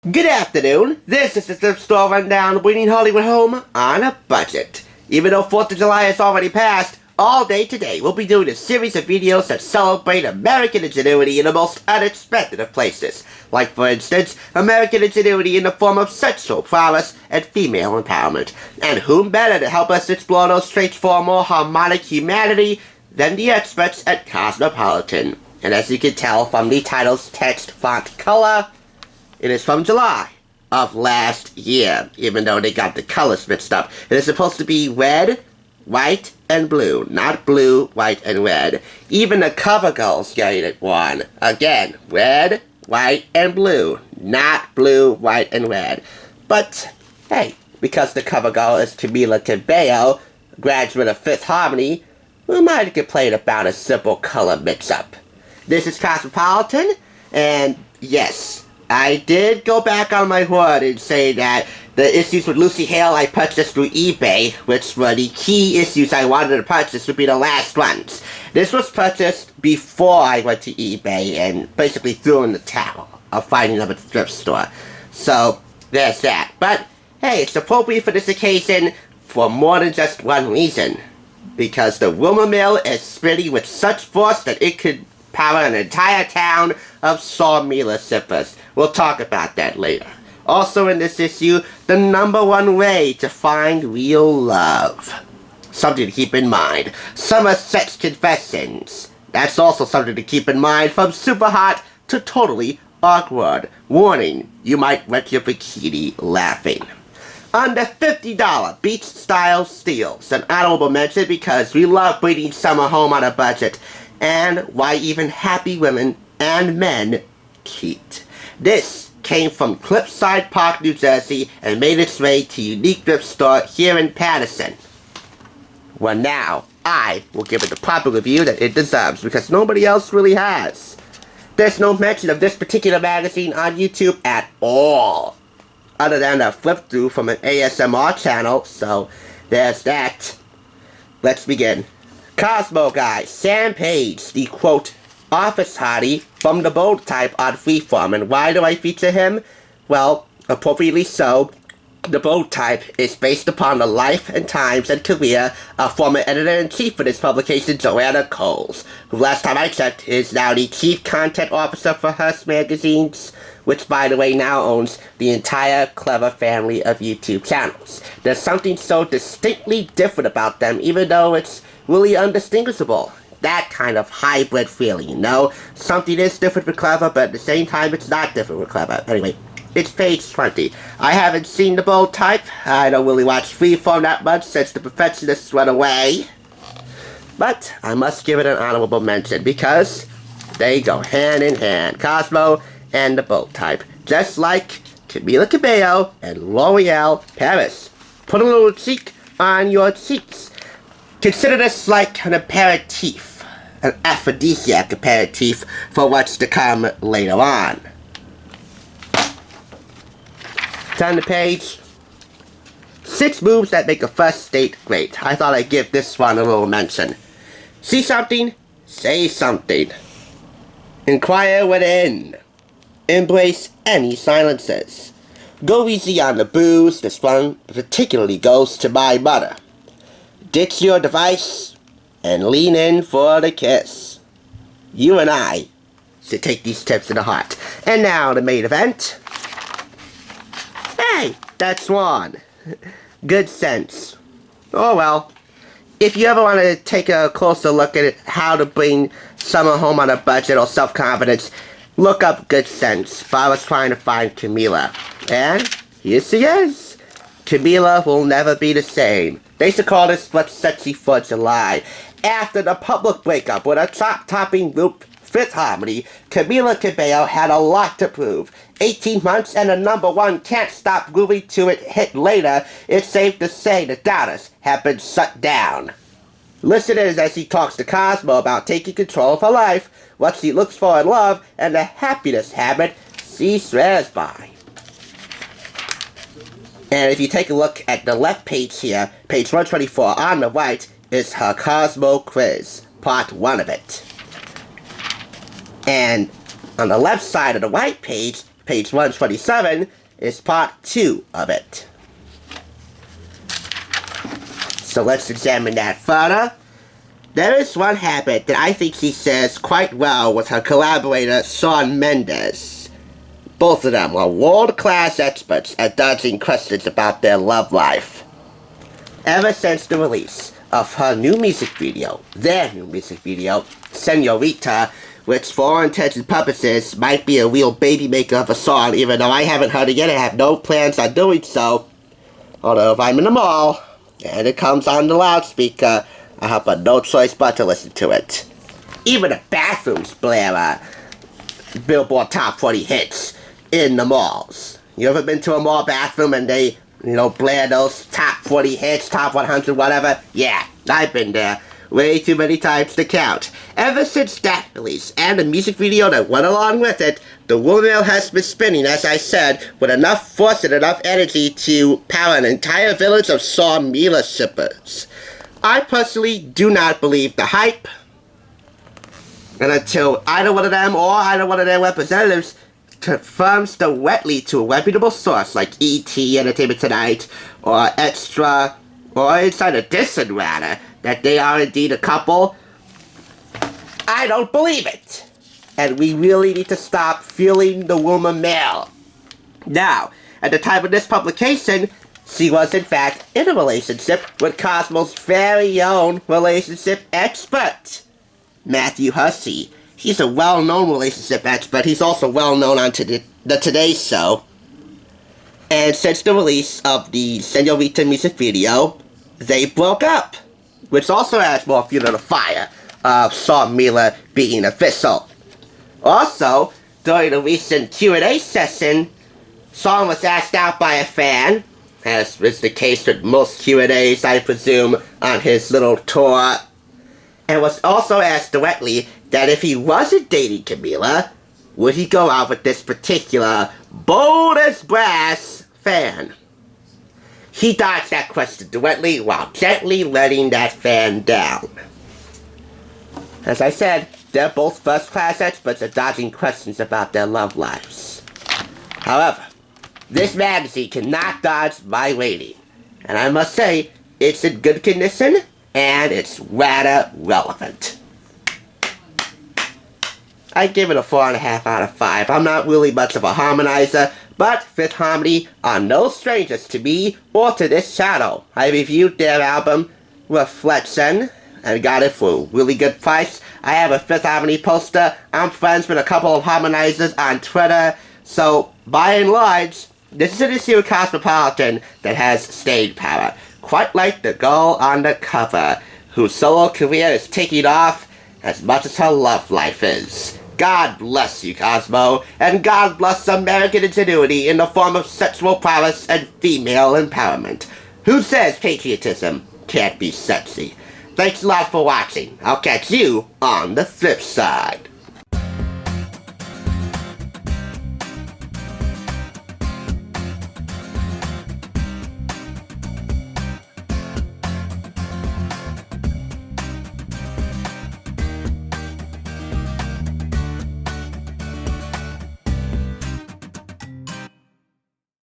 Good afternoon, this is the Thrift Store Rundown, bringing Hollywood home on a budget. Even though 4th of July has already passed, all day today we'll be doing a series of videos that celebrate American ingenuity in the most unexpected of places. Like, for instance, American ingenuity in the form of sexual prowess and female empowerment. And whom better to help us explore those traits for a more harmonic humanity than the experts at Cosmopolitan. And as you can tell from the title's text font color, it is from July of last year, even though they got the colors mixed up. It is supposed to be red, white, and blue, not blue, white, and red. Even the cover girl's getting it wrong. Again, red, white, and blue, not blue, white, and red. But, hey, because the cover girl is Camila Cabello, graduate of Fifth Harmony, we might complain about a simple color mix-up. This is Cosmopolitan, and yes, I did go back on my word and say that the issues with Lucy Hale I purchased through eBay, which were the key issues I wanted to purchase, would be the last ones. This was purchased before I went to eBay and basically threw in the towel of finding them at the thrift store. So, there's that. But, hey, it's appropriate for this occasion for more than just one reason. Because the rumor mill is spinning with such force that it could power an entire town of sawmiller sippers. We'll talk about that later. Also in this issue, the #1 way to find real love. Something to keep in mind. Summer sex confessions. That's also something to keep in mind, from super hot to totally awkward. Warning, you might wet your bikini laughing. Under $50 beach-style steals. An honorable mention because we love bringing summer home on a budget. And why even happy women and men cheat. This came from Cliffside Park, New Jersey, and made its way to Unique Thrift Store here in Patterson. Well, now, I will give it the proper review that it deserves, because nobody else really has. There's no mention of this particular magazine on YouTube at all, other than a flip-through from an ASMR channel, so there's that. Let's begin. Cosmo guy, Sam Page, the quote, office hottie from the bold type on Freeform. And why do I feature him? Well, appropriately so, the bold type is based upon the life and times and career of former editor-in-chief for this publication, Joanna Coles, who last time I checked is now the chief content officer for Hearst Magazines, which by the way now owns the entire clever family of YouTube channels. There's something so distinctly different about them, even though it's really undistinguishable. That kind of hybrid feeling, you know? Something is different with clever, but at the same time it's not different with clever. Anyway, it's page 20. I haven't seen the bold type. I don't really watch Freeform that much since the perfectionists went away. But I must give it an honorable mention because they go hand in hand. Cosmo and the bold type. Just like Camila Cabello and L'Oreal Paris. Put a little cheek on your cheeks. Consider this like an aperitif, an aphrodisiac aperitif for what's to come later on. Turn the page. 6 moves that make a first date great. I thought I'd give this one a little mention. See something? Say something. Inquire within. Embrace any silences. Go easy on the booze. This one particularly goes to my mother. Ditch your device and lean in for the kiss. You and I should take these tips to the heart. And now the main event. Hey, that's one. Good sense. Oh well. If you ever want to take a closer look at how to bring summer home on a budget or self-confidence, look up Good Sense. But I was trying to find Camila. And here she is. Camila will never be the same. They should call this What's Sexy for July. After the public breakup with a top-topping group, Fifth Harmony, Camila Cabello had a lot to prove. 18 months and a #1 Can't Stop Grooving to It hit later, it's safe to say the doubters have been shut down. Listen in as he talks to Cosmo about taking control of her life, what she looks for in love, and the happiness habit she swears by. And if you take a look at the left page here, page 124 on the right, is her Cosmo Quiz, part 1 of it. And on the left side of the white page, page 127, is part 2 of it. So let's examine that further. There is one habit that I think she says quite well with her collaborator, Shawn Mendes. Both of them are world-class experts at dodging questions about their love life. Ever since the release of her new music video, their new music video, Senorita, which for all intents and purposes might be a real baby maker of a song, even though I haven't heard it yet, I have no plans on doing so. Although if I'm in the mall, and it comes on the loudspeaker, I have a no choice but to listen to it. Even the bathrooms blare Billboard Top 40 hits in the malls. You ever been to a mall bathroom and they, blare those top 40 hits, top 100, whatever? Yeah, I've been there. Way too many times to count. Ever since that release, and the music video that went along with it, the windmill has been spinning, as I said, with enough force and enough energy to power an entire village of Mule shippers. I personally do not believe the hype, and until either one of them or either one of their representatives confirms directly to a reputable source like E.T. Entertainment Tonight, or Extra, or Inside Edition rather, that they are indeed a couple, I don't believe it. And we really need to stop fueling the rumor mill. Now, at the time of this publication, she was in fact in a relationship with Cosmo's very own relationship expert, Matthew Hussey. He's a well-known relationship expert. He's also well-known on the Today Show. And since the release of the Senorita music video, they broke up, which also adds more fuel to the fire of Mule being official. Also, during the recent Q&A session, Shawn was asked out by a fan, as is the case with most Q&As, I presume, on his little tour, and was also asked directly that if he wasn't dating Camila, would he go out with this particular bold as brass fan? He dodged that question directly while gently letting that fan down. As I said, they're both first-class experts at dodging questions about their love lives. However, this magazine cannot dodge my rating, and I must say, it's in good condition, and it's rather relevant. I give it a 4.5 out of 5. I'm not really much of a harmonizer, but Fifth Harmony are no strangers to me or to this channel. I reviewed their album, Reflection, and got it for a really good price. I have a Fifth Harmony poster. I'm friends with a couple of harmonizers on Twitter, so by and large, this is an issue of Cosmopolitan that has staying power, quite like the girl on the cover, whose solo career is taking off as much as her love life is. God bless you, Cosmo, and God bless American ingenuity in the form of sexual prowess and female empowerment. Who says patriotism can't be sexy? Thanks a lot for watching. I'll catch you on the flip side.